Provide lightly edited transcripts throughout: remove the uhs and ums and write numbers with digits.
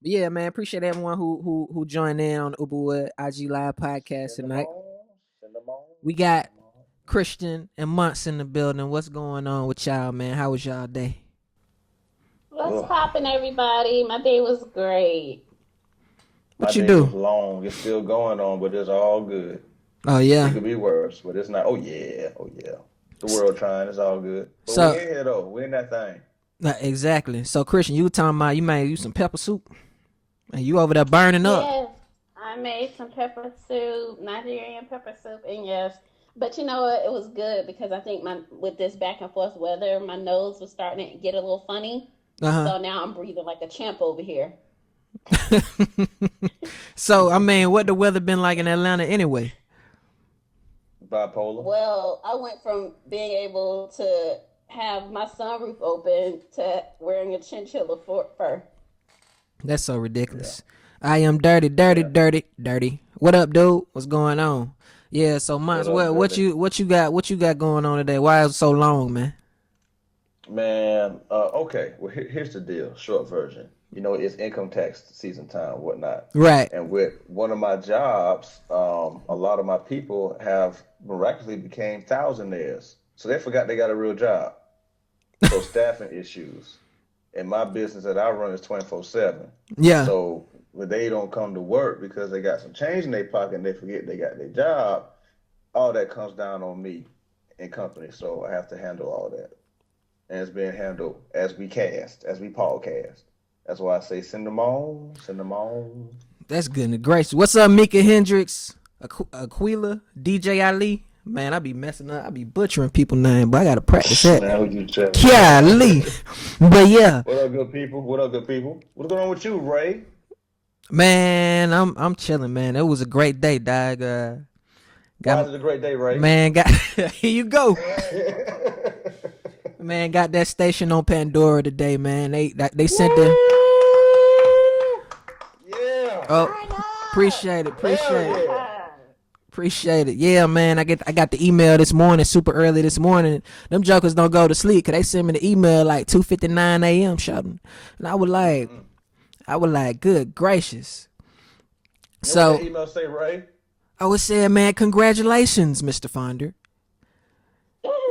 Yeah, man, appreciate everyone who joined in on the Uberwood IG Live podcast Send them tonight. on. Send them on. We Send got them on. Christian and Months in the building. What's going on with y'all, man? How was y'all day? What's Ugh. poppin', everybody? My day was great. My What you day was do? long. It's still going on, but it's all good. Oh It yeah. could be worse, but it's not. Oh yeah. Oh yeah. The world trying. It's all good. But we So in here though. We in that thing. exactly. So Christian, you were talking about you made you some pepper soup and you over there burning up. Yes, I made some pepper soup, Nigerian pepper soup, and yes. But you know what? It was good because I think my with this back and forth weather, my nose was starting to get a little funny. Uh So now I'm breathing like a champ over here. huh. So I mean, what the weather been like in Atlanta anyway? Bipolar. Well, I went from being able to have my sunroof open to wearing a chinchilla fur. That's so Yeah. ridiculous. I am dirty, dirty, Yeah. dirty, dirty. What up, dude? What's going on? Yeah. So What Months, up, Dirty? what you got going on today? Why is it so long, man? Man, okay. Well, here's the deal. Short version. It's income tax season time, whatnot. Right. And with one of my jobs, a lot of my people have miraculously became thousandaires. So they forgot they got a real job. So staffing issues. And my business that I run is 24/7. Yeah. So when they don't come to work because they got some change in their pocket and they forget they got their job, all that comes down on me and company. So I have to handle all that. And it's being handled as we podcast. That's why I say send them on, send them on. That's goodness gracious. What's up, Mika Hendricks, Aquila, DJ Ali? Man, I be messing up. I be butchering people name, but I gotta practice that. Man, who you telling? Golly. But yeah, What up, good people? What up, good people? What's going on with you, Ray? man, I'm chilling, man. It was a great day, dog. Why Got is it a great day, Ray? man, got here you go. Man, got that station on Pandora today, man. They sent the Yeah. oh, Turn appreciate it, Hell appreciate it. yeah. up! Appreciate it. Yeah, man. I got the email this morning, super early this morning. Them jokers don't go to sleep 'cause they send me the email like 2:59 a.m. shouting. And Mm-mm. I was like, good gracious. And what that So email say, Ray? I was saying, man, congratulations, Mr. Fonder.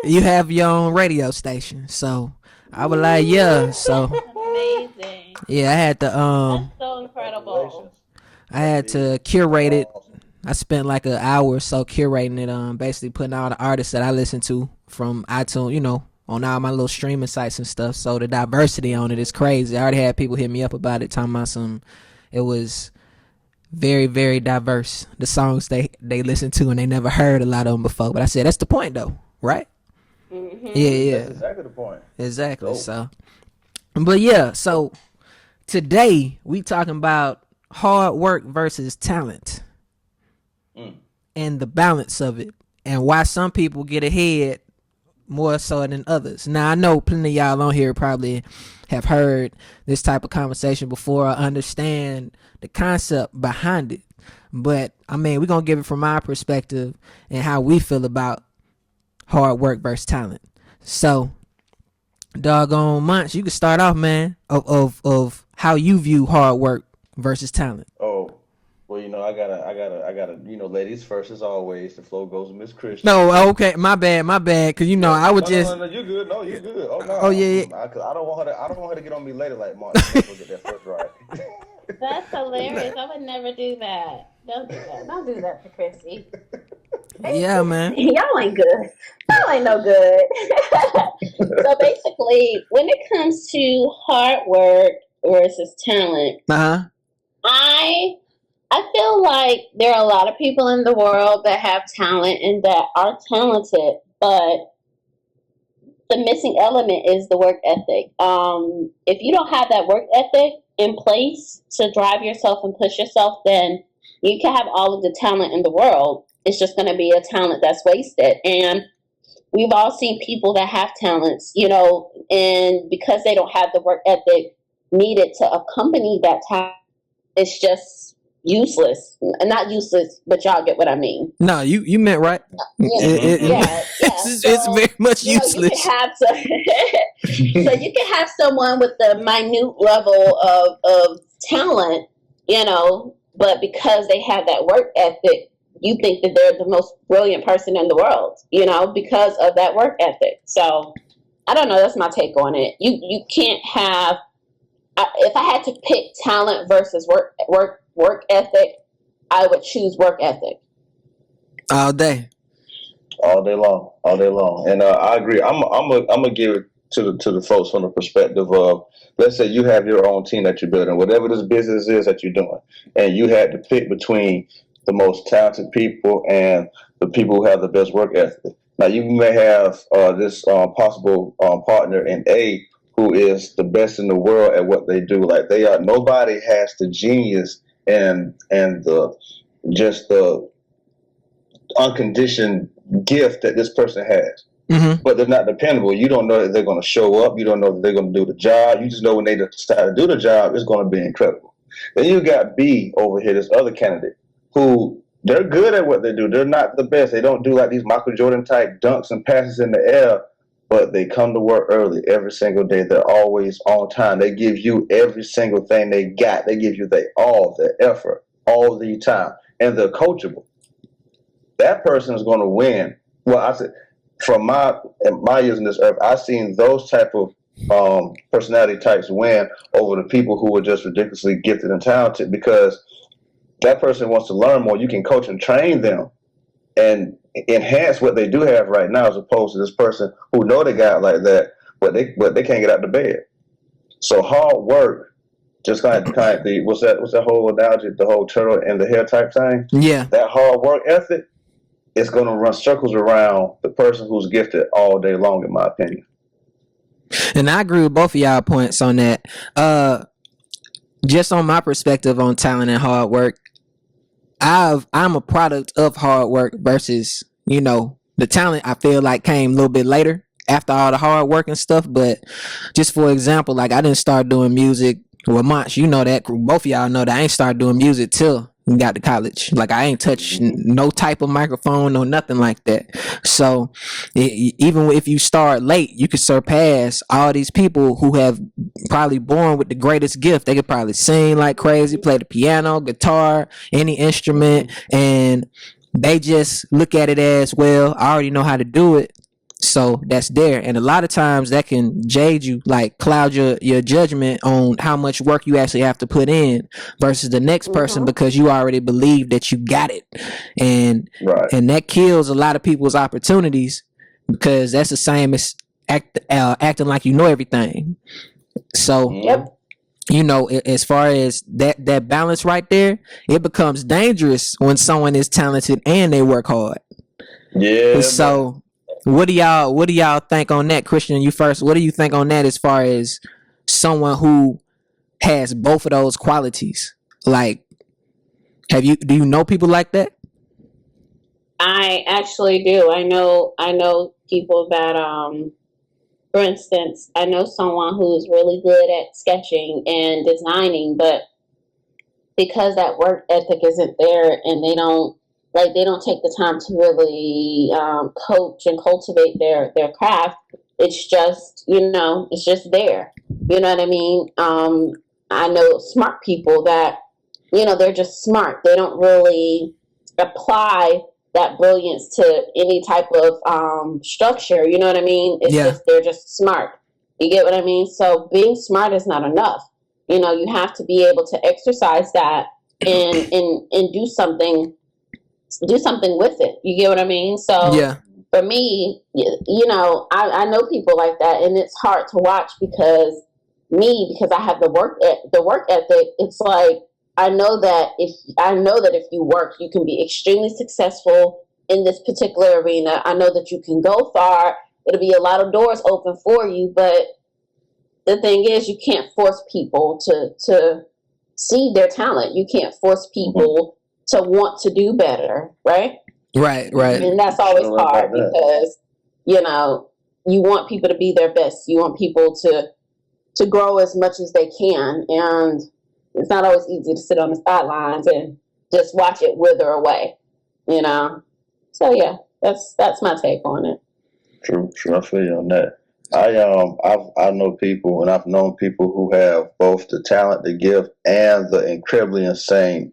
You have your own radio station. So I was like, yeah. So Amazing. yeah, That's so incredible. Congratulations. I That had is to curate it. awesome. I spent like an hour or so curating it, basically putting all the artists that I listen to from iTunes, on all my little streaming sites and stuff. So the diversity on it is crazy. I already had people hit me up about it, talking about it was very, very diverse. The songs they listen to and they never heard a lot of them before. But I said that's the point though, right? Yeah, Hmm. That's yeah, exactly the point. exactly. Dope. So, but yeah, so today we talking about hard work versus talent Mm. and the balance of it and why some people get ahead more so than others. Now I know plenty of y'all on here probably have heard this type of conversation before or understand the concept behind it. But I mean, we're gonna give it from our perspective and how we feel about hard work versus talent. So, doggone Months, you can start off, man, of how you view hard work versus talent. Oh, well, ladies first as always. The flow goes to Miss Christian. No, okay, my bad, cause I would No, no, just, no, no. You good? No, you good. Oh no, oh yeah, cause I don't want her to. I don't want her to get on me later like Martin. She gonna get that first right. That's yeah, hilarious. I would never do that. Don't do that. Don't do that to Chrissy. yeah, man. Y'all ain't good. Y'all ain't no good. So basically, when it comes to hard work versus talent, Uh huh. I I feel like there are a lot of people in the world that have talent and that are talented, but the missing element is the work ethic. If you don't have that work ethic in place to drive yourself and push yourself, then you can have all of the talent in the world. It's just going to be a talent that's wasted. And we've all seen people that have talents, and because they don't have the work ethic needed to accompany that talent, it's just useless. Not useless, but y'all get what I mean. No, you meant right. Yeah. It's very much You can useless. have so you can have someone with the minute level of talent, but because they have that work ethic, you think that they're the most brilliant person in the world, because of that work ethic. So I don't know. That's my take on it. You can't have. If I had to pick talent versus work ethic, I would choose work ethic. All day. All day long, all day long. And I agree. I'm gonna give it to the folks from the perspective of, let's say you have your own team that you're building, whatever this business is that you're doing, and you had to pick between the most talented people and the people who have the best work ethic. Now you may have this possible partner in A who is the best in the world at what they do. Like they are, nobody has the genius and the just the unconditioned gift that this person has. Mm-hmm. But they're not dependable. You don't know that they're going to show up. You don't know that they're going to do the job. You just know when they decide to do the job, it's going to be incredible. Then you got B over here, this other candidate, who they're good at what they do. They're not the best. They don't do like these Michael Jordan type dunks and passes in the air, but they come to work early every single day. They're always on time. They give you every single thing they got. They give you their effort, all the time. And they're coachable. That person is going to win. Well, I said, from my years in this earth, I've seen those type of personality types win over the people who are just ridiculously gifted and talented, because that person wants to learn more. You can coach and train them and enhance what they do have right now, as opposed to this person who know they got like that, but they can't get out of bed. So hard work, just kind of the what's that whole analogy, the whole turtle and the hare type thing. Yeah. That hard work ethic, it's going to run circles around the person who's gifted all day long, in my opinion. And I agree with both of y'all points on that. Just on my perspective on talent and hard work, I'm a product of hard work versus, the talent I feel like came a little bit later after all the hard work and stuff. But just for example, like I didn't start doing music. Well, Monch, you know that. Both of y'all know that I ain't started doing music till we got to college. Like I ain't touched no type of microphone or nothing like that. So even if you start late, you could surpass all these people who have probably born with the greatest gift. They could probably sing like crazy, play the piano, guitar, any instrument, and they just look at it as, well, I already know how to do it. So that's there. And a lot of times that can jade you, like cloud your judgment on how much work you actually have to put in versus the next person, because you already believe that you got it. And that kills a lot of people's opportunities, because that's the same as acting like you know everything. So as far as that balance right there, it becomes dangerous when someone is talented and they work hard. Yeah. So what do y'all think on that? Christian, you first. What do you think on that as far as someone who has both of those qualities? Like, do you know people like that? I actually do. I know people that for instance, I know someone who's really good at sketching and designing, but because that work ethic isn't there and they don't take the time to really coach and cultivate their craft, it's just, it's just there. You know what I mean? I know smart people that, they're just smart. They don't really apply that brilliance to any type of structure. You know what I mean? It's just, they're just smart. You get what I mean? So being smart is not enough. You have to be able to exercise that and do something with it. You get what I mean? So for me, I know people like that, and it's hard to watch because I have the work ethic. It's like I know that if you work, you can be extremely successful in this particular arena. I know that you can go far. It'll be a lot of doors open for you, but the thing is, you can't force people to see their talent. You can't force people to want to do better, right? Right. And that's always hard because, you want people to be their best. You want people to grow as much as they can. And It's not always easy to sit on the sidelines and just watch it wither away, you know. So yeah, that's my take on it. True, true. I feel you on that. I know people, and I've known people who have both the talent, the gift, and the incredibly insane,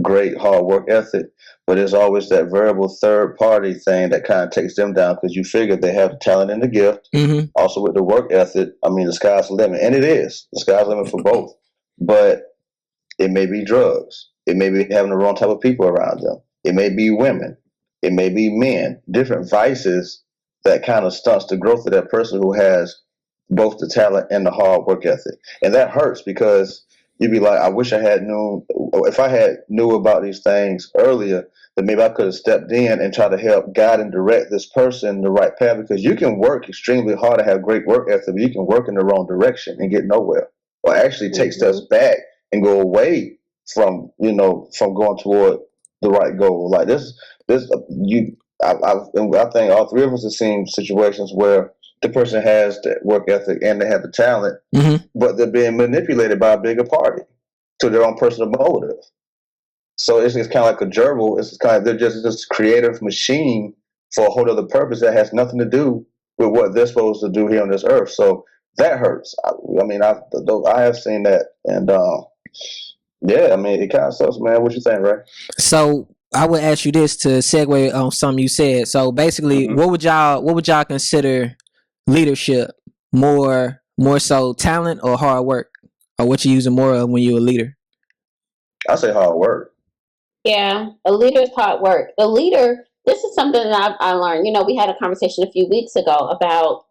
great hard work ethic. But there's always that variable third party thing that kind of takes them down because you figure they have the talent and the gift, also with the work ethic. I mean, the sky's the limit, and it is the sky's the limit for both. But it may be drugs. It may be having the wrong type of people around them. It may be women. It may be men. Different vices that kind of stunts the growth of that person who has both the talent and the hard work ethic. And that hurts because you'd be like, I wish I had known. If I had knew about these things earlier, then maybe I could have stepped in and tried to help guide and direct this person in the right path. Because you can work extremely hard and have great work ethic, but you can work in the wrong direction and get nowhere, or actually take steps back and go away from from going toward the right goal. Like I think all three of us have seen situations where the person has the work ethic and they have the talent, but they're being manipulated by a bigger party to their own personal motive. So it's kind of like a gerbil. It's kind of they're just this creative machine for a whole other purpose that has nothing to do with what they're supposed to do here on this earth. So that hurts. I mean, I have seen that, and yeah, I mean, it kind of sucks, man. What you think, Ray? So I would ask you this to segue on something you said. So basically, what would y'all consider leadership? More so talent or hard work, or what you using more of when you're a leader? I say hard work. Yeah, a leader's hard work. The leader. This is something that I learned. You know, we had a conversation a few weeks ago about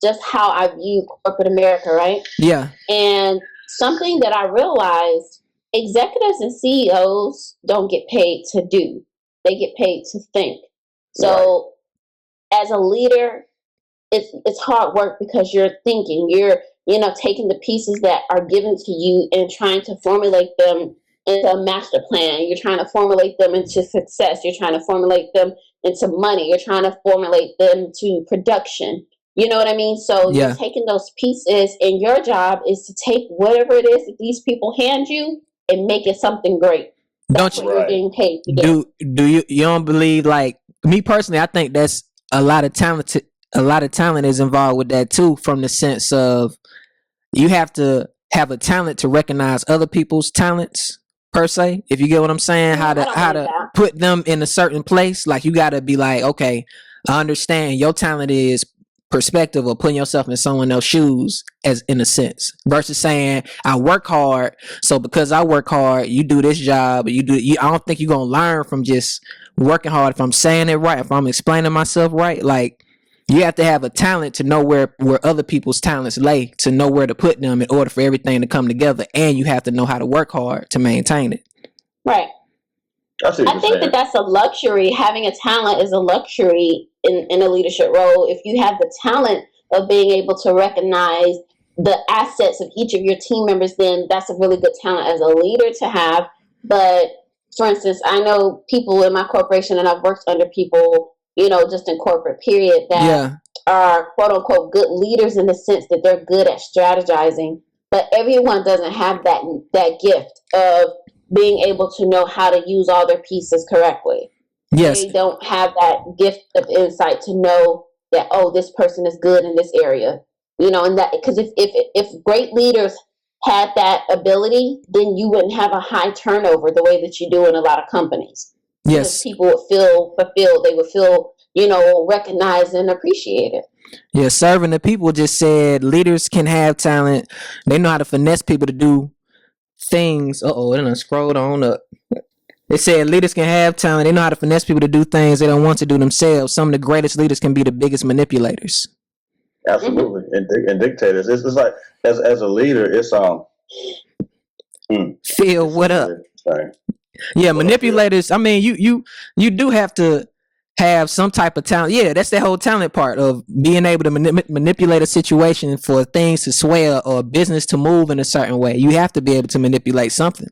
just how I view corporate America, right? Yeah. And something that I realized, executives and CEOs don't get paid to do. They get paid to think. So as a leader, it's hard work because you're thinking, you're taking the pieces that are given to you and trying to formulate them into a master plan. You're trying to formulate them into success. You're trying to formulate them into money. You're trying to formulate them to production. You know what I mean? So you're taking those pieces, and your job is to take whatever it is that these people hand you and make it something great. That's what you're getting paid to do. Do you don't believe, like me personally, I think that's a lot of talent is involved with that too, from the sense of you have to have a talent to recognize other people's talents per se, if you get what I'm saying. How to put them in a certain place. Like you got to be like, okay, I understand your talent is perspective or putting yourself in someone else's shoes, as in a sense, versus saying I work hard, so because I work hard you do this job, I don't think you're gonna learn from just working hard. If I'm saying it right, if I'm explaining myself right, like you have to have a talent to know where other people's talents lay, to know where to put them in order for everything to come together, and you have to know how to work hard to maintain it. Right. I think that's a luxury. Having a talent is a luxury in a leadership role. If you have the talent of being able to recognize the assets of each of your team members, then that's a really good talent as a leader to have. But for instance, I know people in my corporation, and I've worked under people, just in corporate period, that are quote unquote good leaders in the sense that they're good at strategizing, but everyone doesn't have that gift of being able to know how to use all their pieces correctly. Yes. They don't have that gift of insight to know that, oh, this person is good in this area. And that, because if great leaders had that ability, then you wouldn't have a high turnover the way that you do in a lot of companies. Yes. Because people would feel fulfilled. They would feel, recognized and appreciated. Yeah, serving the people just said leaders can have talent. They know how to finesse people to do things. Then I scrolled on up. It said leaders can have talent. They know how to finesse people to do things they don't want to do themselves. Some of the greatest leaders can be the biggest manipulators. Absolutely, and dictators. It's like as a leader, it's Phil, what up? Sorry. Yeah, manipulators. I mean, you do have to have some type of talent. Yeah, that's the whole talent part of being able to manipulate a situation for things to swell or business to move in a certain way. You have to be able to manipulate something.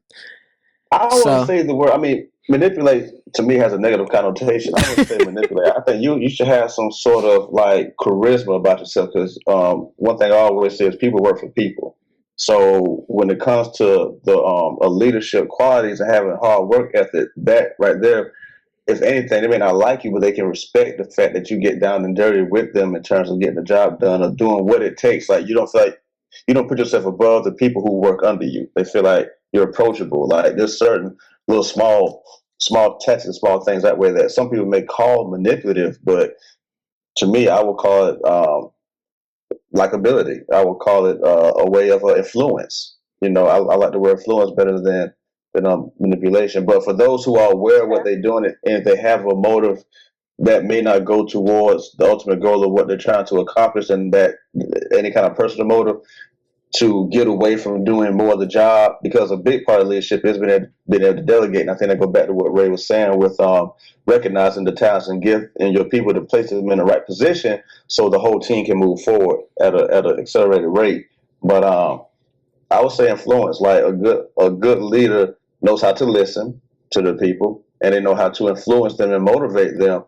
I don't want to say the word. I mean, manipulate to me has a negative connotation. I wouldn't say manipulate. I think you should have some sort of like charisma about yourself, because one thing I always say is people work for people. So when it comes to the leadership qualities and having hard work ethic, that right there, if anything, they may not like you, but they can respect the fact that you get down and dirty with them in terms of getting the job done or doing what it takes. Like you don't feel like you don't put yourself above the people who work under you. They feel like you're approachable. Like there's certain little small texts and small things that way that some people may call manipulative, but to me, I would call it likability. I would call it a way of influence. I like the word influence better than manipulation. But for those who are aware of what they're doing, and if they have a motive that may not go towards the ultimate goal of what they're trying to accomplish, and that any kind of personal motive to get away from doing more of the job, because a big part of leadership is being able to delegate. And I think I go back to what Ray was saying with recognizing the talents and gift in your people to place them in the right position so the whole team can move forward at an accelerated rate. But I would say influence, like a good leader knows how to listen to the people, and they know how to influence them and motivate them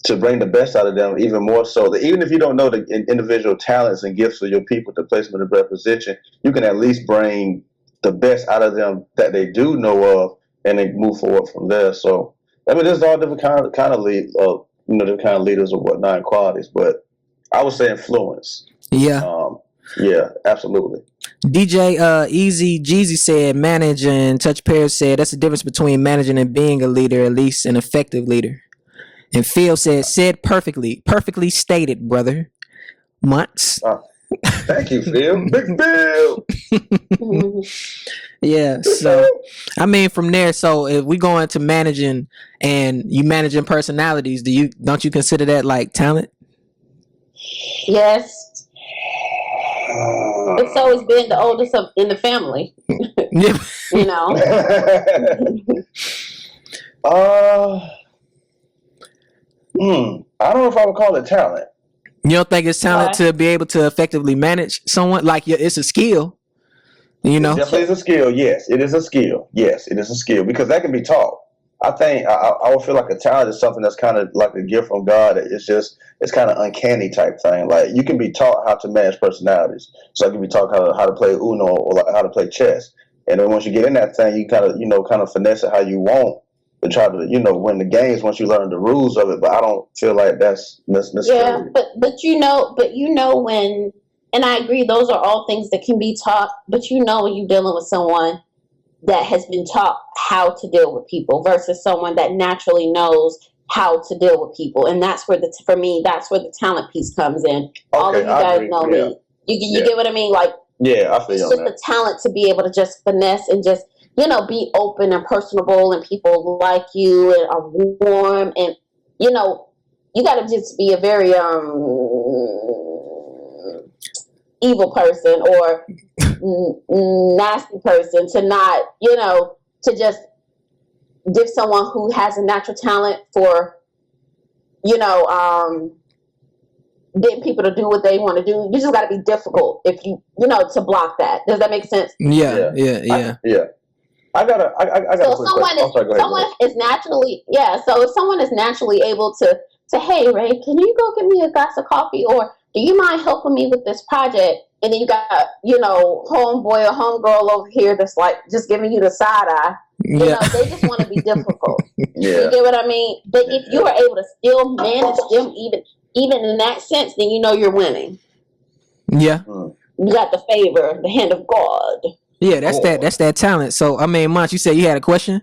to bring the best out of them, even more so that even if you don't know the individual talents and gifts of your people to place them in the right position, you can at least bring the best out of them that they do know of, and then move forward from there. So, I mean, there's all different kind of different kind of leaders or whatnot and qualities, but I would say influence. Yeah. Yeah, absolutely. DJ Easy Jeezy said manage, and Touch Paris said that's the difference between managing and being a leader, at least an effective leader. And Phil said perfectly stated, brother. Months. Thank you, Phil. Big Phil. Yeah. So, I mean, from there, so if we go into managing and you managing personalities, don't you consider that like talent? Yes. But so is being the oldest in the family. Yeah. You know. I don't know if I would call it talent. You don't think it's talent to be able to effectively manage someone? Like, it's a skill. It definitely is a skill. Yes, it is a skill. Yes, it is a skill because that can be taught. I think I would feel like a talent is something that's kind of like a gift from God. It's kind of uncanny type thing. Like you can be taught how to manage personalities. So I can be taught how to play Uno or like how to play chess. And then once you get in that thing, you kind of finesse it how you want to try to win the games once you learn the rules of it. But I don't feel like that's necessary. Yeah, but when, and I agree, those are all things that can be taught. But when you're dealing with someone that has been taught how to deal with people versus someone that naturally knows how to deal with people, and that's where for me that's where the talent piece comes in. All of you guys know me. You get what I mean? Like, yeah, I feel it's just the talent to be able to just finesse and just be open and personable, and people like you and are warm, and you got to just be a very evil person or nasty person to not, to just give someone who has a natural talent for, getting people to do what they want to do. You just got to be difficult if you to block that. Does that make sense? Yeah. I got a so someone is naturally So if someone is naturally able to say, "Hey Ray, can you go get me a glass of coffee?" or "Do you mind helping me with this project?" And then you got homeboy or homegirl over here that's like just giving you the side eye. They just want to be difficult. You get what I mean? But if you are able to still manage them, even in that sense, then you're winning. Yeah, you got the favor, the hand of God. Yeah, that's that talent. So I mean, Monch, you said you had a question?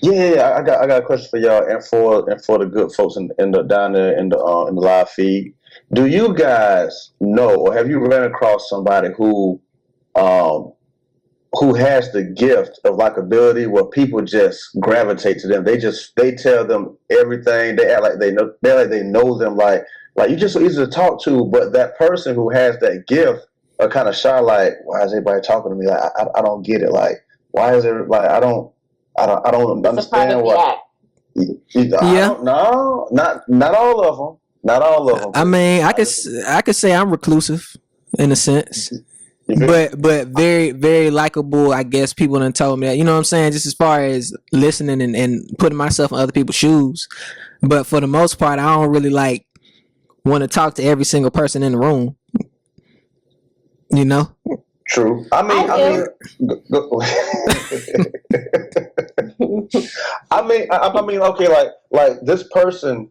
Yeah, I got a question for y'all and for the good folks in the down there in the live feed. Do you guys know, or have you run across somebody who has the gift of likability where people just gravitate to them? They tell them everything. They act like they know them. Like you just so easy to talk to. But that person who has that gift are kind of shy. Like, why is everybody talking to me? Like, I don't get it. Like, why is it like I don't understand what. Yeah. No, not all of them. Not all of them. I mean, I could say I'm reclusive in a sense, but very, very likable. I guess people done told me that. You know what I'm saying? Just as far as listening and putting myself in other people's shoes. But for the most part, I don't really want to talk to every single person in the room. True. I Okay, like this person,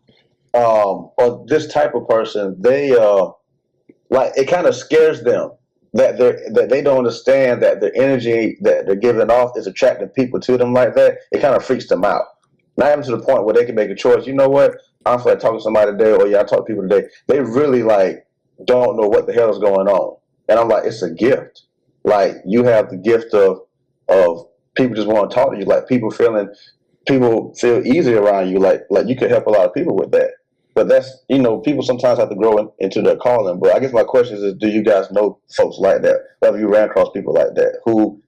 or this type of person, they like it kind of scares them that they don't understand that the energy that they're giving off is attracting people to them like that. It kind of freaks them out. Not even to the point where they can make a choice. You know what? I feel like talking to somebody today, or I talk to people today. They really like don't know what the hell is going on, and I'm like, it's a gift. Like you have the gift of people just want to talk to you. Like people feel easy around you. Like you could help a lot of people with that. But that's people sometimes have to grow into their calling. But I guess my question is, do you guys know folks like that? Have you ran across people like that who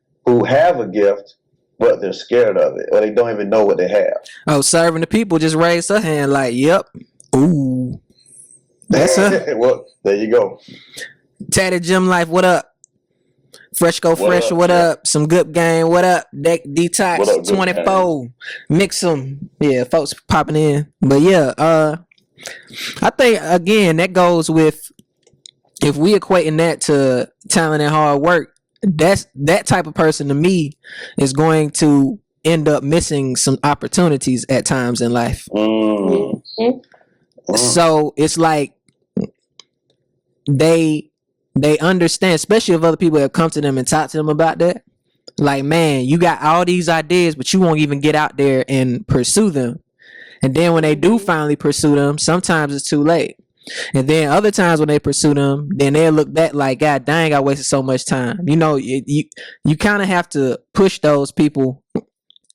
have a gift, but they're scared of it, or they don't even know what they have? Oh, serving the people just raised her hand like, yep. Ooh. That's her. Well, there you go. Tatted Gym Life, what up? Fresh Go What Fresh, up? what Yeah. up? Some Good Game, what up? What Detox up, Good 24. Mix them. Yeah, folks popping in. But yeah, I think again that goes with, if we equating that to talent and hard work, that type of person to me is going to end up missing some opportunities at times in life. So it's like they understand, especially if other people have come to them and talked to them about that. Like, man, you got all these ideas, but you won't even get out there and pursue them. And then when they do finally pursue them, sometimes it's too late. And then other times when they pursue them, then they'll look back like, God dang, I wasted so much time. You kind of have to push those people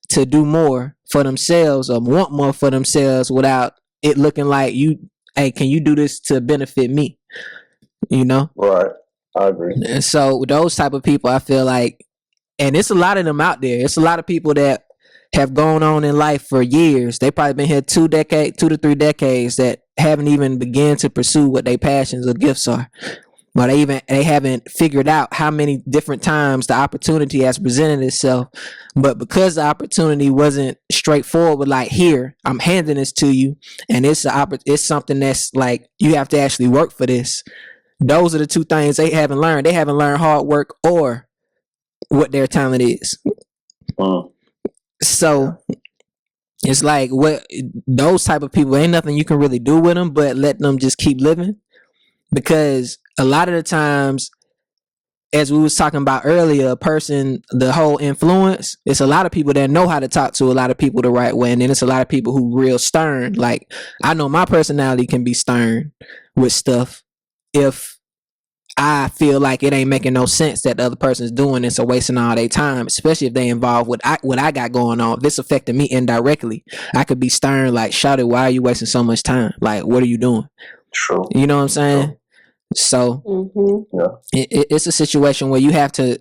to do more for themselves or want more for themselves without it looking like hey, can you do this to benefit me? Right. I agree. And so those type of people, I feel like, and it's a lot of them out there. It's a lot of people that have gone on in life for years. They probably been here 2 to 3 decades that haven't even begun to pursue what their passions or gifts are. But they haven't figured out how many different times the opportunity has presented itself. But because the opportunity wasn't straightforward, like, here, I'm handing this to you, and it's something that's like, you have to actually work for this. Those are the two things they haven't learned. They haven't learned hard work or what their talent is. So it's like, what those type of people, ain't nothing you can really do with them but let them just keep living. Because a lot of the times, as we was talking about earlier, the whole influence, it's a lot of people that know how to talk to a lot of people the right way, and then it's a lot of people who real stern. Like, I know my personality can be stern with stuff if I feel like it ain't making no sense that the other person's doing this or wasting all their time, especially if they involve what I got going on. If it's affecting me indirectly, I could be stern, like, shout it, why are you wasting so much time? Like, what are you doing? True. You know what I'm saying? True. So it's a situation where you have to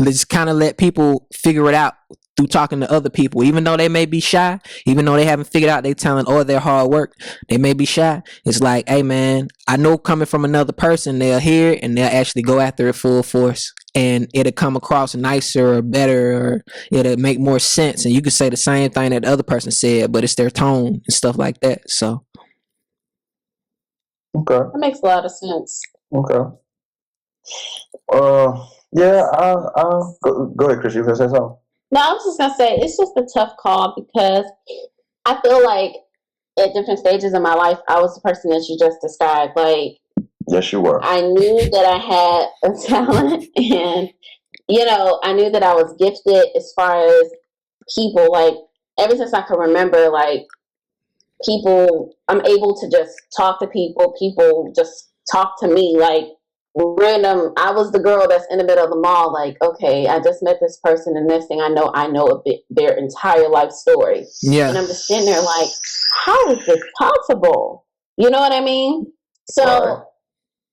just kind of let people figure it out through talking to other people, even though they may be shy, even though they haven't figured out their talent or their hard work, they may be shy. It's like, hey man, I know coming from another person, they'll hear it and they'll actually go after it full force, and it'll come across nicer or better, or it'll make more sense. And you could say the same thing that the other person said, but it's their tone and stuff like that. So okay, that makes a lot of sense. Okay. Yeah. I'll go ahead, Chris. You gonna say something? No, I was just gonna say it's just a tough call because I feel like at different stages of my life, I was the person that you just described. Like, yes, you were. I knew that I had a talent, and I knew that I was gifted as far as people. Like, ever since I can remember, like, people, I'm able to just talk to people. People just talk to me, like, random. I was the girl that's in the middle of the mall, like, okay, I just met this person, and next thing I know a bit their entire life story. yeah, and I'm just sitting there like, how is this possible? You know what I mean? So Right.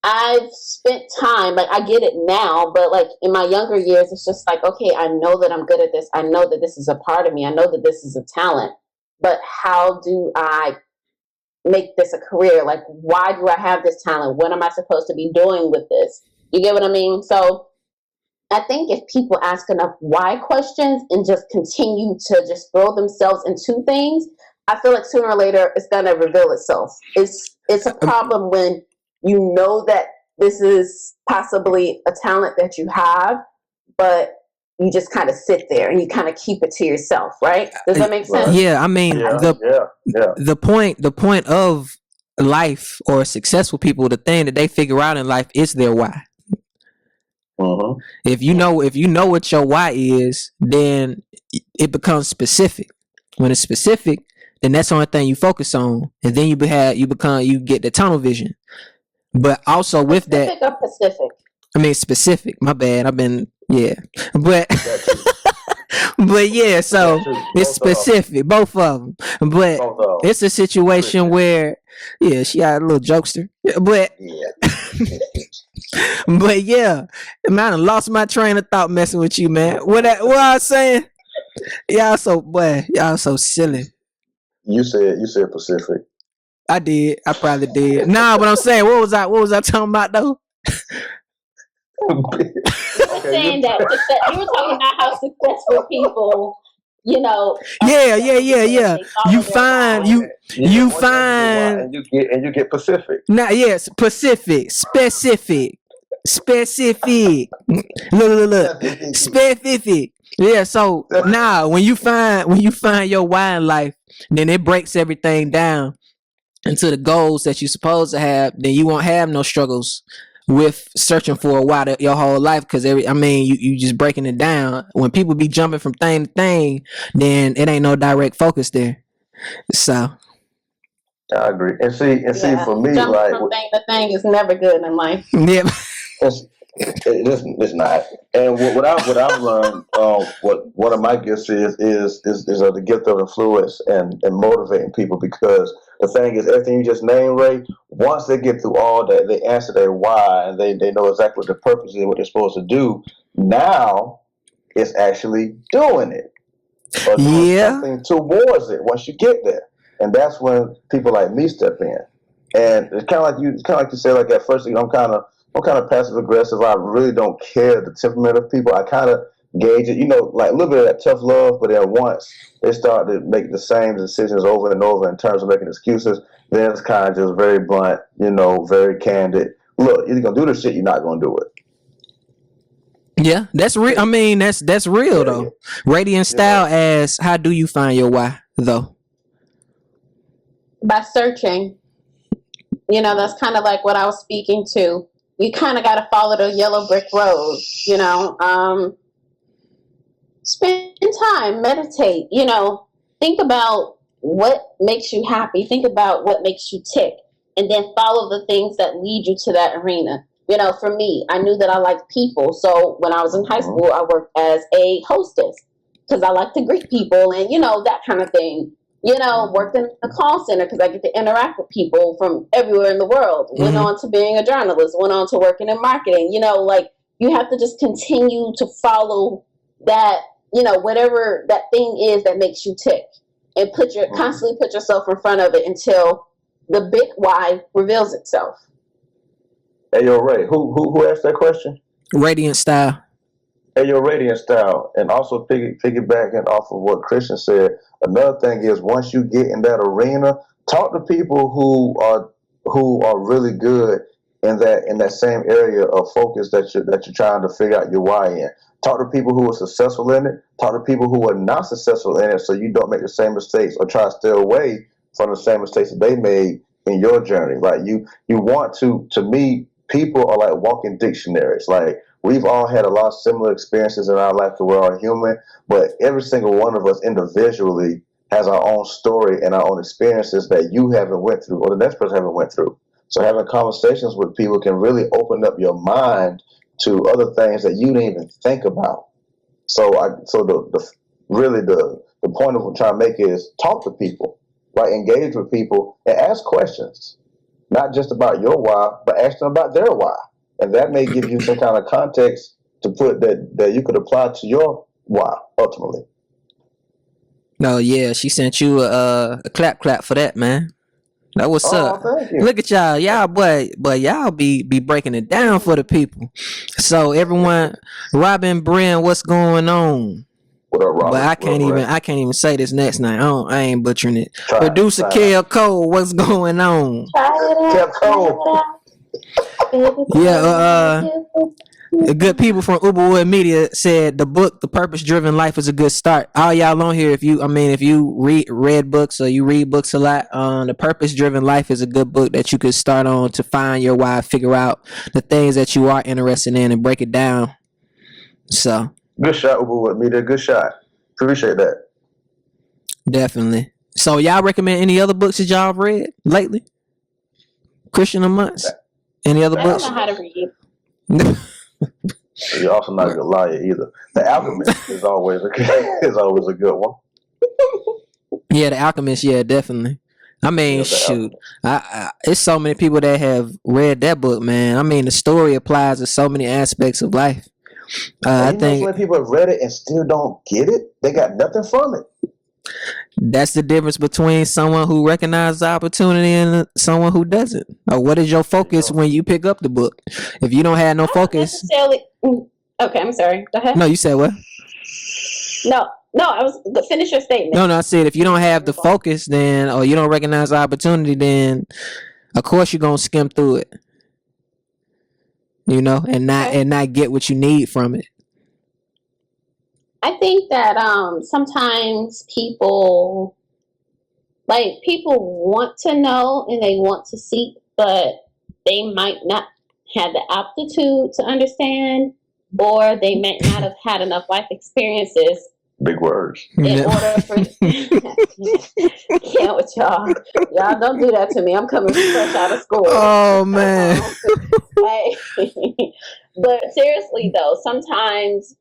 I've spent time, like, I get it now, but like in my younger years, it's just like, okay, I know that I'm good at this. I know that this is a part of me. I know that this is a talent, but how do I make this a career? Like, why do I have this talent? What am I supposed to be doing with this? You get what I mean? So I think if people ask enough why questions and just continue to just throw themselves into things, I feel like sooner or later it's gonna reveal itself. It's a problem when you know that this is possibly a talent that you have, but you just kind of sit there and you kind of keep it to yourself, right? Does that make sense? Yeah, I mean the point of life or successful people, the thing that they figure out in life is their why. Mm-hmm. If you know what your why is, then it becomes specific. When it's specific, then that's the only thing you focus on, and then you get the tunnel vision. But also with Pacific that, or Pacific? I mean specific. My bad. I've been but but yeah. So it's specific, both of them. But it's a situation where she got a little jokester, but but yeah, man, I lost my train of thought messing with you, man. What I was saying? Y'all so silly. You said Pacific. I did. I probably did. Nah, but I'm saying, what was I talking about though? You were saying that you were talking about how successful people, Yeah. You find and you get Pacific. Nah, yes, specific. Look. Specific. Yeah, so now when you find your why in life, then it breaks everything down into the goals that you're supposed to have. Then you won't have no struggles with searching for a why your whole life, because you just breaking it down. When people be jumping from thing to thing, then it ain't no direct focus there. So I agree. And see, for me, jumping like from thing to thing is never good in life. Yeah. It's not. And what I've learned, what one of my gifts is the gift of influence and motivating people, because the thing is, everything you just named, Ray, once they get through all that, they answer their why, and they know exactly what the purpose is, what they're supposed to do. Now it's actually doing it, or doing something towards it once you get there, and that's when people like me step in. And it's kind of like you say, like at first, I'm kind of passive aggressive. I really don't care the temperament of people. I kind of gauge it, like a little bit of that tough love. But then once they start to make the same decisions over and over in terms of making excuses, then it's kind of just very blunt, very candid. Look, you're gonna do this shit. You're not gonna do it. Yeah, that's real. I mean, that's real though. Yeah. Radiant Style asks, how do you find your why though? By searching. That's kind of like what I was speaking to. You kind of got to follow the yellow brick road, spend time, meditate, think about what makes you happy, think about what makes you tick, and then follow the things that lead you to that arena. For me, I knew that I liked people. So when I was in high school, I worked as a hostess because I like to greet people and, that kind of thing. Worked in the call center because I get to interact with people from everywhere in the world. Went on to being a journalist, went on to working in marketing. You have to just continue to follow that, whatever that thing is that makes you tick, and constantly put yourself in front of it until the big why reveals itself. Hey, yo, Ray, who asked that question? Radiant Style. Hey, your Radiant Style, and also piggybacking off of what Christian said. Another thing is, once you get in that arena, talk to people who are really good in that same area of focus that you're trying to figure out your why in. Talk to people who are successful in it. Talk to people who are not successful in it, so you don't make the same mistakes or try to stay away from the same mistakes that they made in your journey. Like you want to me, people are like walking dictionaries. Like, we've all had a lot of similar experiences in our life, that we're all human, but every single one of us individually has our own story and our own experiences that you haven't went through or the next person haven't went through. So having conversations with people can really open up your mind to other things that you didn't even think about. So the point of what I'm trying to make is talk to people, right? Engage with people and ask questions, not just about your why, but ask them about their why. And that may give you some kind of context to put that you could apply to your why ultimately. No, yeah, she sent you a clap for that, man. That what's up. Thank you. Look at y'all, y'all be breaking it down for the people. So everyone, Robin Bren, what's going on? What up, Robin? But I can't even say this next name. I ain't butchering it. Producer Kev Cole, what's going on? Kev Cole. Yeah, the good people from Uberwood Media said the book, The Purpose Driven Life, is a good start. All y'all on here, if you read books or you read books a lot, The Purpose Driven Life is a good book that you could start on to find your why, figure out the things that you are interested in, and break it down. So good shot, Uberwood Media. Good shot. Appreciate that. definitely. So y'all recommend any other books that y'all have read lately? Christian or Months? Any other I don't books? know how to read. You're also not a good liar either. The Alchemist is always a good one. Yeah, The Alchemist. Yeah, definitely. I mean, Yeah, shoot, it's so many people that have read that book, man. I mean, the story applies to so many aspects of life. I And you know, so think many people have read it and still don't get it. They got nothing from it. that's the difference between someone who recognizes the opportunity and someone who doesn't. Or what is your focus when you pick up the book? If you don't have no I don't focus, necessarily. Okay, I'm sorry. Go ahead. no, you said what? No, I was finish your statement. No, I said if you don't have the focus, then or you don't recognize the opportunity, then of course you're gonna skim through it, and not get what you need from it. I think that sometimes people want to know and they want to seek, but they might not have the aptitude to understand, or they might not have had enough life experiences. Big words. In order for can't with y'all don't do that to me. I'm coming fresh out of school. Oh man. But seriously though, sometimes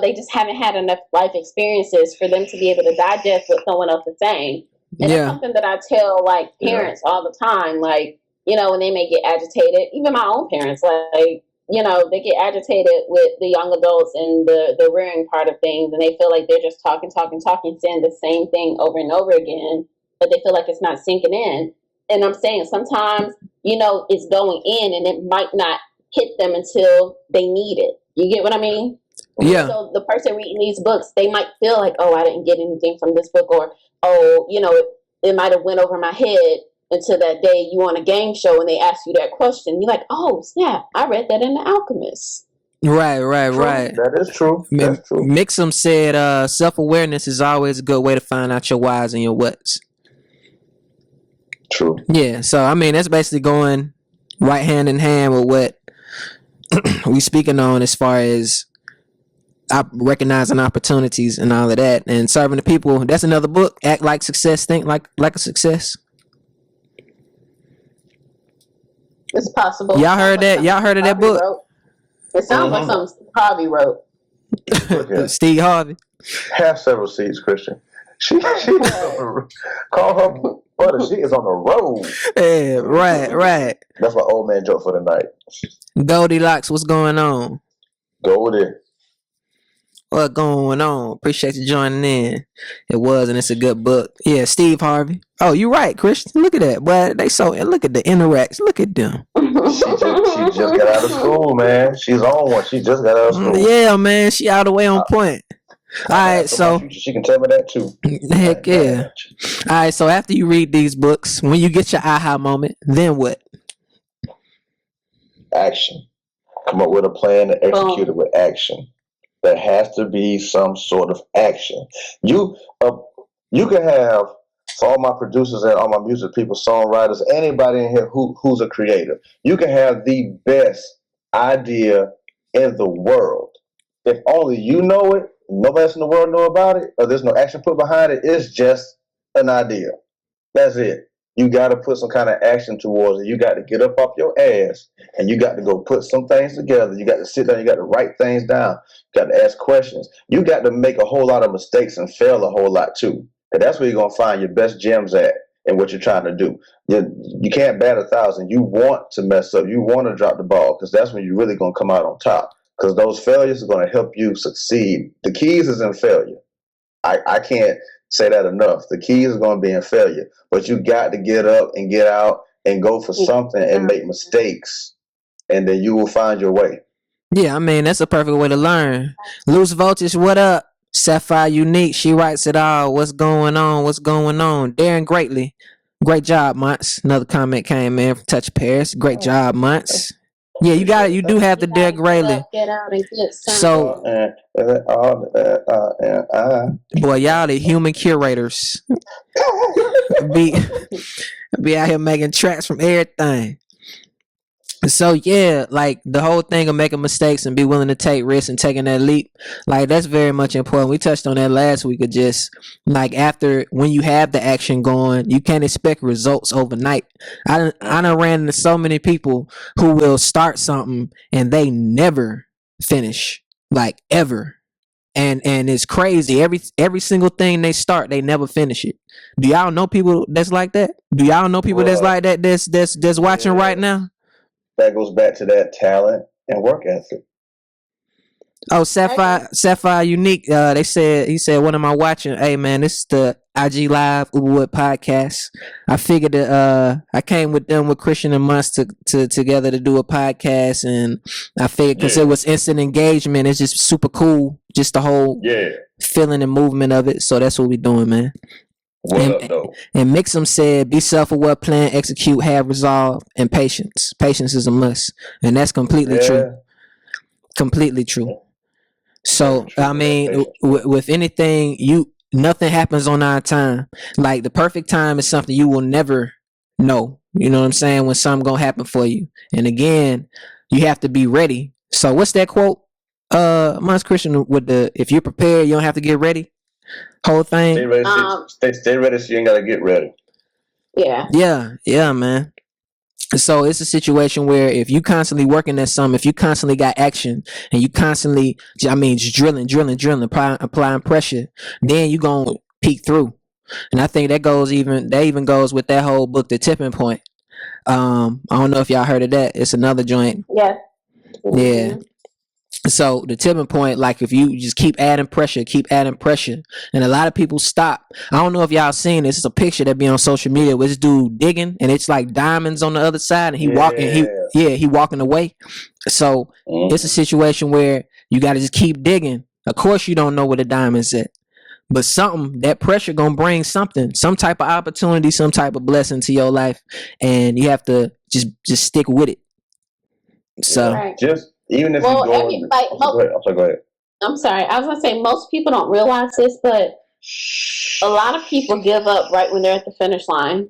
they just haven't had enough life experiences for them to be able to digest what someone else is saying. And that's something that I tell parents all the time, when they may get agitated, even my own parents, they get agitated with the young adults and the rearing part of things, and they feel like they're just talking, saying the same thing over and over again, but they feel like it's not sinking in. And I'm saying sometimes, it's going in and it might not hit them until they need it. You get what I mean? Yeah. So the person reading these books, they might feel like, oh, I didn't get anything from this book, or, oh, it might have went over my head until that day you on a game show and they ask you that question. You're like, oh, snap, I read that in The Alchemist. Right. That is true. That's true. Mixum said self-awareness is always a good way to find out your whys and your whats. True. Yeah, so I mean that's basically going right hand in hand with what we speaking on as far as recognizing opportunities and all of that, and serving the people. That's another book. Act Like Success, Think Like a Success. It's possible. Y'all heard that? Y'all heard of that book? It sounds like something Harvey wrote. Steve Harvey. Have several seats, Christian. She call her butter. She is on the road. Yeah, right. That's my old man joke for the night. Goldilocks, what's going on? Goldie. What going on? Appreciate you joining in. It was, and it's a good book. Yeah, Steve Harvey. Oh, you're right, Christian. Look at that. Boy, look at the interacts. Look at them. She just got out of school, man. She's on one. She just got out of school. Yeah, man. She all the way on point. All right, so she can tell me that too. Heck yeah. All right, so after you read these books, when you get your aha moment, then what? Action. Come up with a plan and execute it with action. There has to be some sort of action. You can have, for all my producers and all my music people, songwriters, anybody in here who's a creator, you can have the best idea in the world. If only you know it, nobody else in the world know about it, or there's no action put behind it, it's just an idea. That's it. You got to put some kind of action towards it. You got to get up off your ass and you got to go put some things together. You got to sit down. You got to write things down. You got to ask questions. You got to make a whole lot of mistakes and fail a whole lot too. And that's where you're going to find your best gems at and what you're trying to do. You can't bat 1,000. You want to mess up. You want to drop the ball because that's when you're really going to come out on top, because those failures are going to help you succeed. The keys is in failure. I can't say that enough. The key is going to be in failure, but you got to get up and get out and go for something and make mistakes, and then you will find your way. Yeah, I mean, that's a perfect way to learn. Loose Voltage, what up? Sapphire Unique, she writes it all. What's going on? Darren Greatly, great job, Monts. Another comment came in from Touch Paris. Great job, Monts. Yeah, you got Appreciate it. it. You do Thank you. have You to gotta dig get greatly. up, get out, and get some. So, boy, y'all the human curators. Be be out here making tracks from everything. So yeah, like the whole thing of making mistakes and be willing to take risks and taking that leap, like that's very much important. We touched on that last week. Of just like after when you have the action going, you can't expect results overnight. I done ran into so many people who will start something and they never finish, like ever. And it's crazy. Every single thing they start, they never finish it. Do y'all know people that's like that? Do y'all know people that's Well, like that? That's watching right yeah, now. that goes back to that talent and work ethic. Oh, I agree. Sapphire Unique. He said, what am I watching? Hey man, this is the IG Live Uberwood podcast. I figured that I came with them with Christian and Munz to together to do a podcast, and I figured because it Yeah, was instant engagement, it's just super cool, just the whole yeah. feeling and movement of it. So that's what we doing, man. What And up, though? and Mixum said, be self-aware, plan, execute, have resolve, and patience. Patience is a must, and that's completely true. Yeah, Completely true. very So true I with that mean, patience part. with anything, you nothing happens on our time. Like the perfect time is something you will never know. You know what I'm saying? When something gonna happen for you, and again, you have to be ready. So what's that quote? Mine's Christian with the if you're prepared, you don't have to get ready. Whole Stay thing. ready. Stay ready so you ain't got to get ready. Yeah. Yeah, man. So it's a situation where if you constantly working at something, if you constantly got action and you constantly, I mean, just drilling, applying pressure, then you gonna peek through. And I think that even goes with that whole book, The Tipping Point. I don't know if y'all heard of that. It's another joint. Yes. Yeah. Mm-hmm. So the tipping point, like if you just keep adding pressure, and a lot of people stop. I don't know if y'all seen this. It's a picture that be on social media with this dude digging, and it's like diamonds on the other side, and Yeah. he walking away. So it's a Mm-hmm. situation where you got to just keep digging. Of course, you don't know where the diamonds at, but something that pressure gonna bring something, some type of opportunity, some type of blessing to your life, and you have to just stick with it. Yeah. So Right. Just even if you Well, go in. I'm sorry, go ahead. I'm sorry. Go ahead. I'm sorry. I was gonna say most people don't realize this, but a lot of people give up right when they're at the finish line,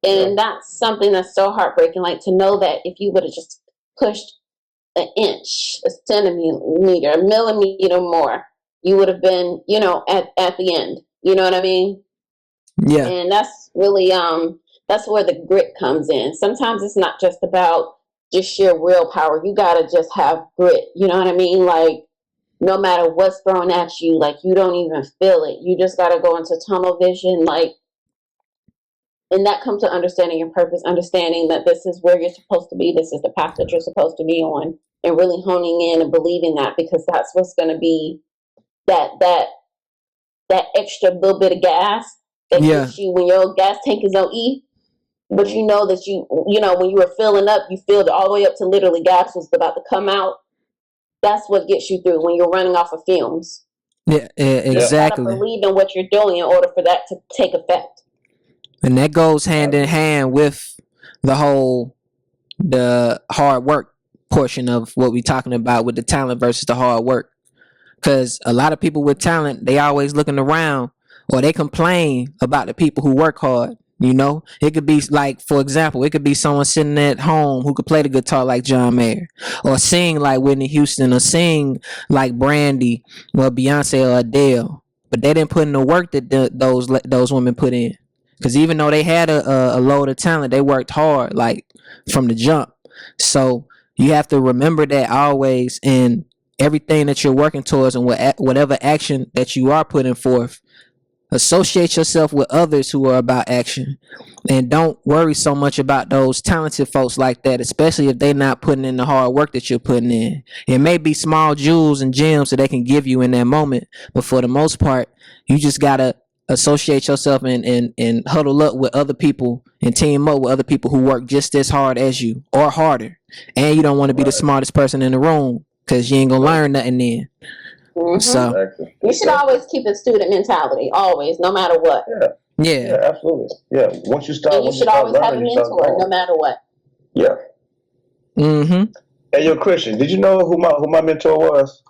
Yeah. and that's something that's so heartbreaking. Like to know that if you would have just pushed an inch, a centimeter, a millimeter more, you would have been, at the end. You know what I mean? yeah, And that's really that's where the grit comes in. Sometimes it's not just about just sheer willpower. You gotta just have grit. You know what I mean? Like no matter what's thrown at you, like you don't even feel it. You just gotta go into tunnel vision, like, and that comes to understanding your purpose, understanding that this is where you're supposed to be, this is the path that you're supposed to be on, and really honing in and believing that, because that's what's gonna be that extra little bit of gas that yeah. gets you when your gas tank is on E. But you know that when you were filling up, you filled all the way up to literally gas was about to come out. That's what gets you through when you're running off of fumes. Yeah, You just gotta exactly. believe in what you're doing in order for that to take effect. And that goes hand in Absolutely. hand with the hard work portion of what we're talking about with the talent versus the hard work. Because a lot of people with talent, they always looking around or they complain about the people who work hard. You know, it could be like, for example, it could be someone sitting at home who could play the guitar like John Mayer, or sing like Whitney Houston, or sing like Brandy, or Beyonce, or Adele. But they didn't put in the work that those women put in. Because even though they had a load of talent, they worked hard, like from the jump. So you have to remember that always in everything that you're working towards, and whatever action that you are putting forth. Associate yourself with others who are about action, and don't worry so much about those talented folks like that, especially if they're not putting in the hard work that you're putting in. It may be small jewels and gems that they can give you in that moment, but for the most part, you just gotta associate yourself and huddle up with other people and team up with other people who work just as hard as you or harder. And you don't want to be the Right. smartest person in the room because you ain't gonna Nope. learn nothing then. So Exactly. You should always keep a student mentality, always, no matter what. Yeah. yeah, Yeah. Absolutely. Yeah. Once you And start, you once you should start always have a learning, you start mentor, no growing. matter what. Yeah. Mm-hmm. Hey, yo, Christian, did you know who my mentor was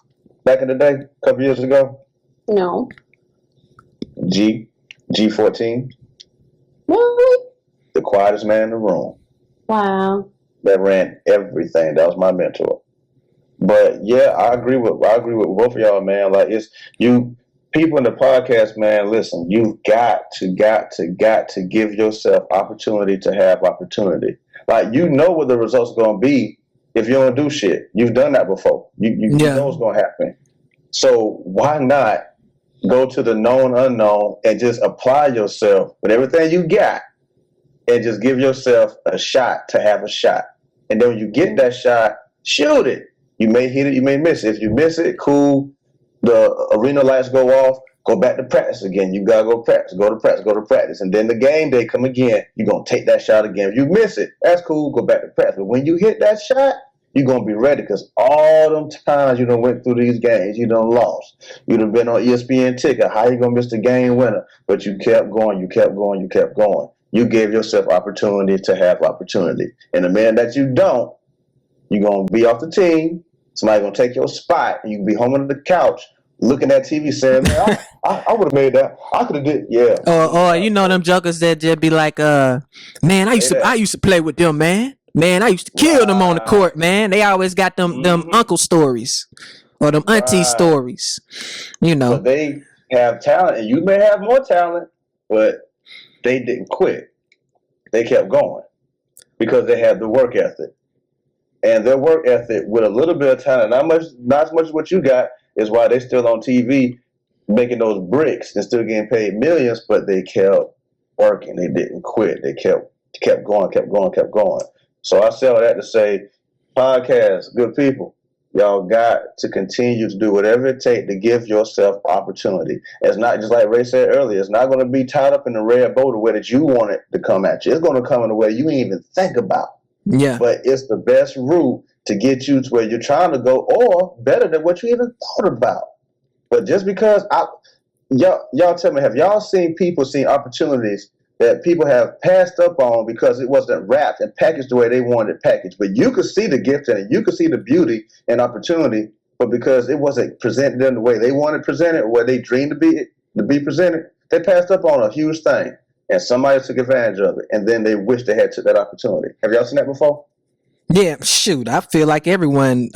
back in the day, a couple years ago? No. G14, Really? the quietest man in the room. Wow. That ran everything. That was my mentor. But yeah, I agree with both of y'all, man. Like it's you people in the podcast, man. Listen, you've got to give yourself opportunity to have opportunity. Like you know what the results are gonna be if you don't do shit. You've done that before. You Yeah. know what's gonna happen. So why not go to the known unknown and just apply yourself with everything you got and just give yourself a shot to have a shot. And then when you get that shot, shoot it. You may hit it, you may miss it. If you miss it, cool. The arena lights go off. Go back to practice again. You gotta go practice. Go to practice. Go to practice. And then the game day come again. You're gonna take that shot again. If you miss it, that's cool. Go back to practice. But when you hit that shot, you're gonna be ready because all them times you done went through these games, you done lost. You done been on ESPN ticker. How you gonna miss the game winner? But you kept going. You kept going. You kept going. You gave yourself opportunity to have opportunity. And the man that you don't, you're gonna be off the team. Somebody gonna take your spot, and you can be home on the couch looking at TV, saying, "Man, I would have made that. I could have did." Yeah. Or you know them jokers that just be like, man, I Say that. used to play with them, man. Man, I used to kill them on the Right. court, man. They always got them Mm-hmm. uncle stories or them auntie Right. stories. You But know. they have talent, and you may have more talent, but they didn't quit. They kept going because they had the work ethic. And their work ethic with a little bit of talent, not as much as what you got, is why they still on TV making those bricks and still getting paid millions. But they kept working. They didn't quit. They kept going, kept going, kept going. So I say all that to say, podcast, good people, y'all got to continue to do whatever it takes to give yourself opportunity. It's not just like Ray said earlier. It's not going to be tied up in the red bow the way that you want it to come at you. It's going to come in a way you ain't even think about. Yeah. But it's the best route to get you to where you're trying to go, or better than what you even thought about. But just because y'all tell me, have y'all seen opportunities that people have passed up on because it wasn't wrapped and packaged the way they wanted it packaged? But you could see the gift in it, you could see the beauty and opportunity, but because it wasn't presented in the way they wanted presented or where they dreamed to be presented, they passed up on a huge thing. And somebody took advantage of it, and then they wish they had took that opportunity. Have y'all seen that before? Yeah, shoot. I feel like everyone,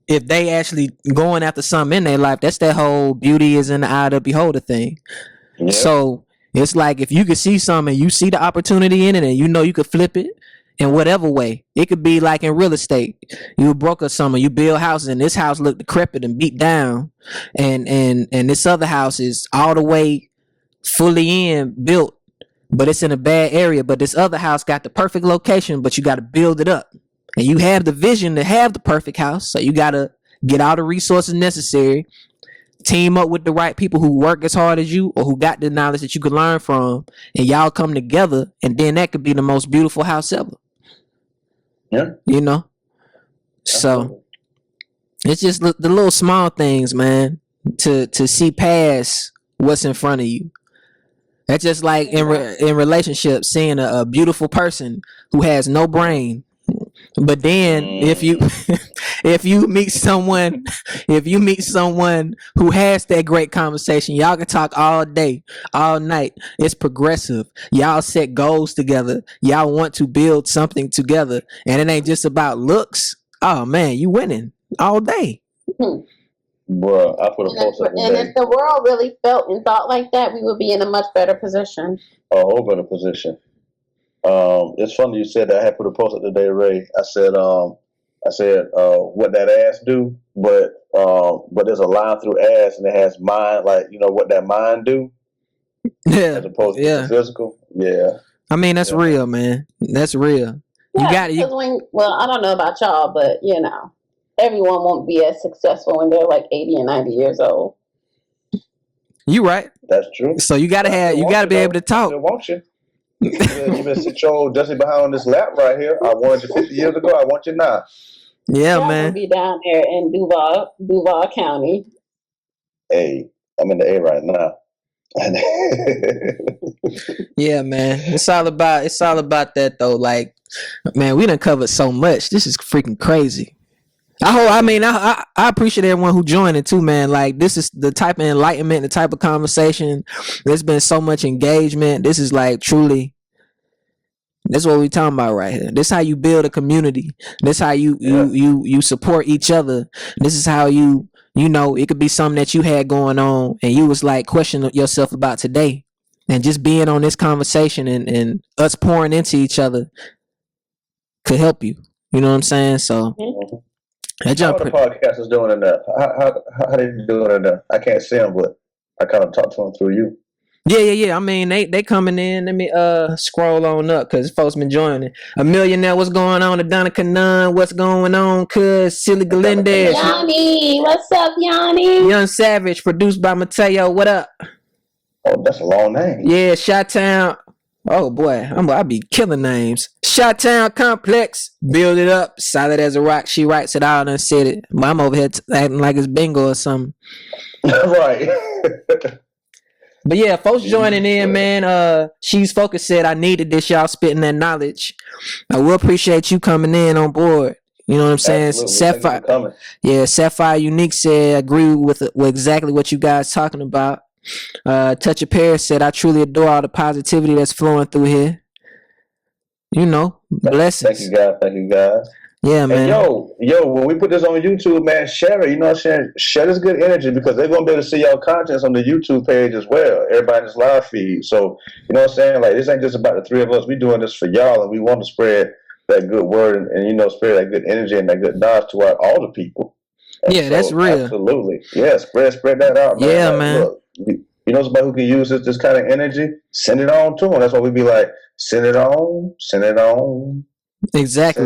if they actually going after something in their life, that's that whole beauty is in the eye of the beholder thing. Yeah. So it's like if you could see something, you see the opportunity in it, and you know you could flip it in whatever way. It could be like in real estate. You broke or something, you build houses, and this house looked decrepit and beat down, and this other house is all the way fully built, but it's in a bad area. But this other house got the perfect location, but you got to build it up. And you have the vision to have the perfect house. So you got to get all the resources necessary, team up with the right people who work as hard as you or who got the knowledge that you could learn from, and y'all come together. And then that could be the most beautiful house ever. Yeah. You know? So it's just the little small things, man, to see past what's in front of you. That's just like in relationships, seeing a beautiful person who has no brain. But then if you if you meet someone who has that great conversation, y'all can talk all day, all night. It's progressive. Y'all set goals together. Y'all want to build something together, and it ain't just about looks. Oh man, you winning all day. Bro, I put a post up And today. if the world really felt and thought like that, we would be in a much better position. A whole better position. It's funny you said that. I had put a post up today, Ray. I said, what that ass do, but there's a line through ass and it has mind, like what that mind do, Yeah, as opposed to the physical. Yeah. I mean that's real, man. That's real. Yeah, You got it. Well, I don't know about y'all, but everyone won't be as successful when they're like 80 and 90 years old. You right. That's true. So you gotta be able to talk. I still want you. You been sit your old dusty behind this lap right here. I wanted you 50 years ago. I want you now. Yeah, I'm man. gonna be down there in Duval County. Hey, I'm in the A right now. Yeah, man. It's all about that though. Like, man, we done covered so much. This is freaking crazy. I appreciate everyone who joined it too, man. Like, this is the type of enlightenment, the type of conversation. There's been so much engagement. This is like truly. This is what we talking about right here. This is how you build a community. This is how you support each other. This is how you know, it could be something that you had going on and you was like questioning yourself about today. And just being on this conversation and us pouring into each other could help you. You know what I'm saying? So how are the podcasters doing in there? How they doing in there? I can't see them, but I kind of talk to them through you. Yeah. I mean, they coming in. Let me scroll on up because folks been joining. A Millionaire, what's going on? Adonica Nunn, what's going on? Cuz Silly Galindez. Yanni, what's up, Yanni? Young Savage, produced by Mateo. What up? Oh, that's a long name. Yeah, Shot-Town. Oh boy, I be killing names. Shot-Town Complex, build it up, solid as a rock. She writes it out and said it. But I'm over here acting like it's bingo or something. Right. But yeah, folks joining in, man. She's Focus said I needed this, y'all spitting that knowledge. I will appreciate you coming in on board. You know what I'm saying? Sapphire, yeah, Sapphire Unique said agree with exactly what you guys talking about. Touch of Paris said I truly adore all the positivity that's flowing through here. You know, blessings. Thank you guys. Yeah, man. And yo, when we put this on YouTube, man, share it. You know what I'm saying? Share this good energy because they're gonna be able to see y'all contents on the YouTube page as well. Everybody's live feed. So you know what I'm saying? Like, this ain't just about the three of us. We doing this for y'all, and we want to spread that good word and you know, spread that good energy and that good knowledge to all the people. And yeah, so, that's real. Absolutely. Yeah, spread that out, man. Yeah, like, man. Look, you know somebody who can use this kind of energy? Send it on to them. That's why we be like, send it on. Exactly,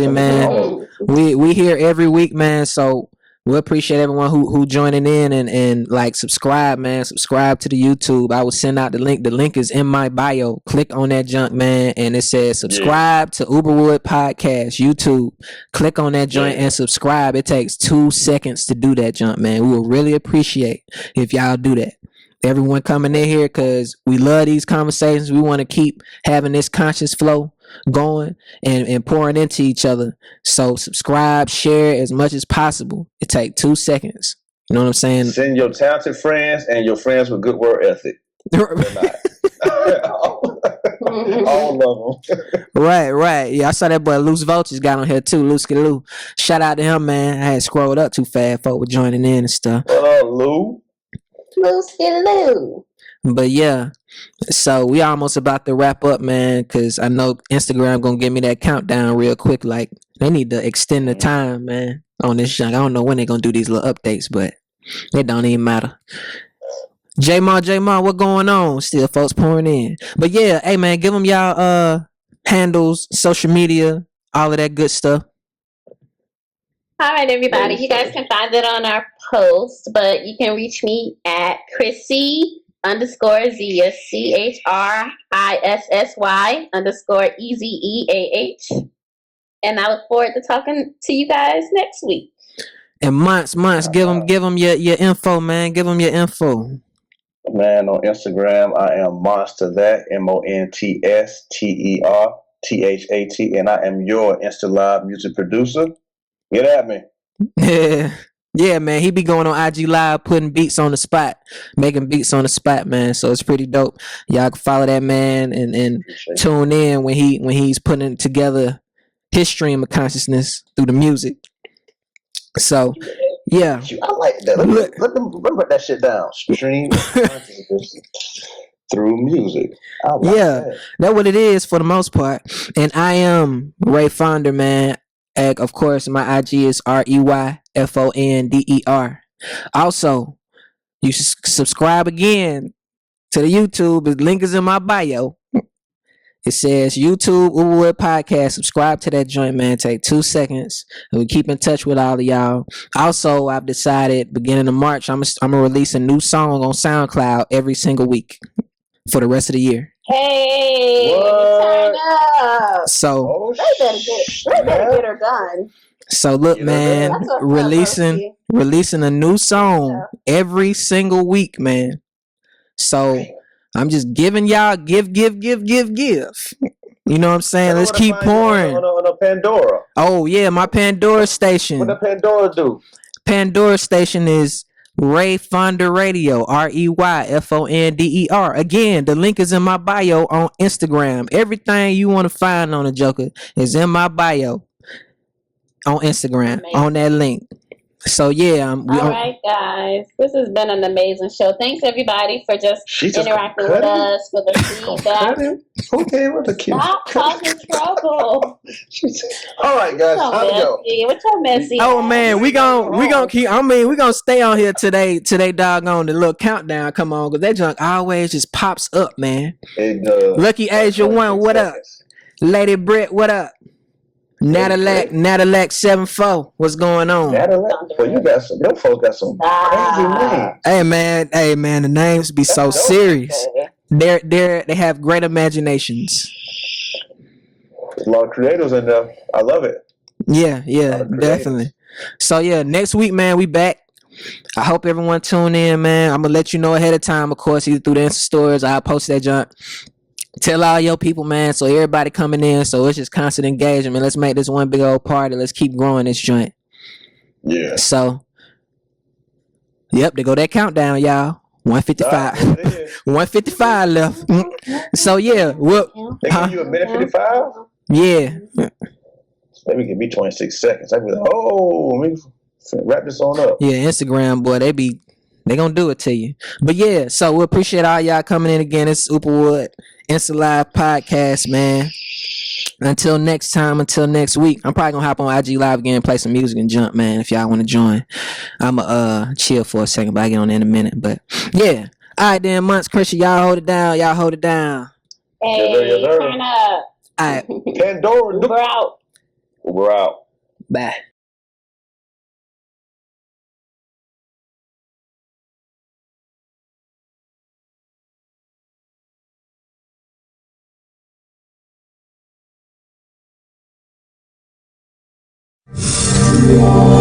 man. We here every week, man. So we appreciate everyone who joining in and like subscribe, man. Subscribe to the YouTube. I will send out the link. The link is in my bio. Click on that junk, man, and it says subscribe to Uberwood Podcast YouTube. Click on that joint and subscribe. It takes 2 seconds to do that junk, man. We will really appreciate if y'all do that. Everyone coming in here because we love these conversations. We want to keep having this conscious flow going and pouring into each other. So subscribe, share as much as possible. It takes 2 seconds. You know what I'm saying? Send your talented friends and your friends with good work ethic. All of them. Right. Yeah, I saw that boy Loose Vultures got on here too. Loose Lou. Shout out to him, man. I had scrolled up too fast. Folk were joining in and stuff. What up, Lou? Lou. But yeah, so we almost about to wrap up, man, because I know Instagram gonna give me that countdown real quick. Like, they need to extend the time, man, on this junk. I don't know when they're gonna do these little updates, but it don't even matter. J-Ma, what going on? Still folks pouring in. But yeah, hey man, give them y'all handles, social media, all of that good stuff. All right, everybody. You guys can find it on our post, but you can reach me at Chrissy _Zia CHRISSY _EZEAH. I look forward to talking to you guys next week. And months, give them your info, man. Give them your info. Man, on Instagram, I am Monster That, MONTSTERTHAT, and I am your Insta Live music producer. Get at me. Yeah, man. He be going on IG Live, putting beats on the spot, making beats on the spot, man. So it's pretty dope. Y'all can follow that man and tune in when he's putting together his stream of consciousness through the music. So yeah, I like that. Let them put that shit down. Stream of consciousness through music. I like that's what it is for the most part. And I am Ray Fonder, man. Of course, my IG is REYFONDER. Also, you should subscribe again to the YouTube. The link is in my bio. It says YouTube Uberwood Podcast. Subscribe to that joint, man. Take 2 seconds. And we keep in touch with all of y'all. Also, I've decided beginning of March, I'm gonna release a new song on SoundCloud every single week for the rest of the year. Hey, turn up. So they better get her done. So look, man, releasing a new song every single week, man. So I'm just giving y'all give. You know what I'm saying? Tell them Let's where to keep find you pouring. on a Pandora. Oh yeah, my Pandora What station. the Pandora do? Pandora station is Ray Fonder Radio, REYFONDER. Again, the link is in my bio on Instagram. Everything you want to find on the Joker is in my bio on Instagram on that link. So yeah, All right, guys. This has been an amazing show. Thanks everybody for just interacting with us, for the feedback. Who gave her the cue? Stop causing trouble. All right, guys, time to go. What's your messy? Oh man, we gonna keep. I mean, we gonna stay on here today. Doggone the little countdown. Come on, cause that junk always just pops up, man. It does. Lucky Asia One, what up? Lady Brett, what up? Natalie 74, what's going on? Well, you got some. Them folks got some crazy names. Hey man, the names be so serious. They have great imaginations. There's a lot of creators in there. I love it. Yeah, definitely. So yeah, next week, man, we back. I hope everyone tune in, man. I'm gonna let you know ahead of time, of course, either through the Insta stories. I'll post that junk. Tell all your people, man. So everybody coming in. So it's just constant engagement. Let's make this one big old party. Let's keep growing this joint. Yeah. So, yep, they go that countdown, y'all. 155. 155 left. So yeah, they give you a minute 55. Yeah. Maybe give me 26 seconds. I'd be like, oh, let me wrap this on up. Yeah, Instagram boy, they gonna do it to you. But yeah, so we appreciate all y'all coming in again. It's Uberwood Insta Live Podcast, man. Until next time, until next week. I'm probably gonna hop on IG Live again, play some music and jump, man. If y'all want to join, I'ma chill for a second, but I get on in a minute. But yeah, all right then, Months, Christian, y'all hold it down. Hey, turn up. All right, Pandora, Uber out. Uber out. Bye. Yeah.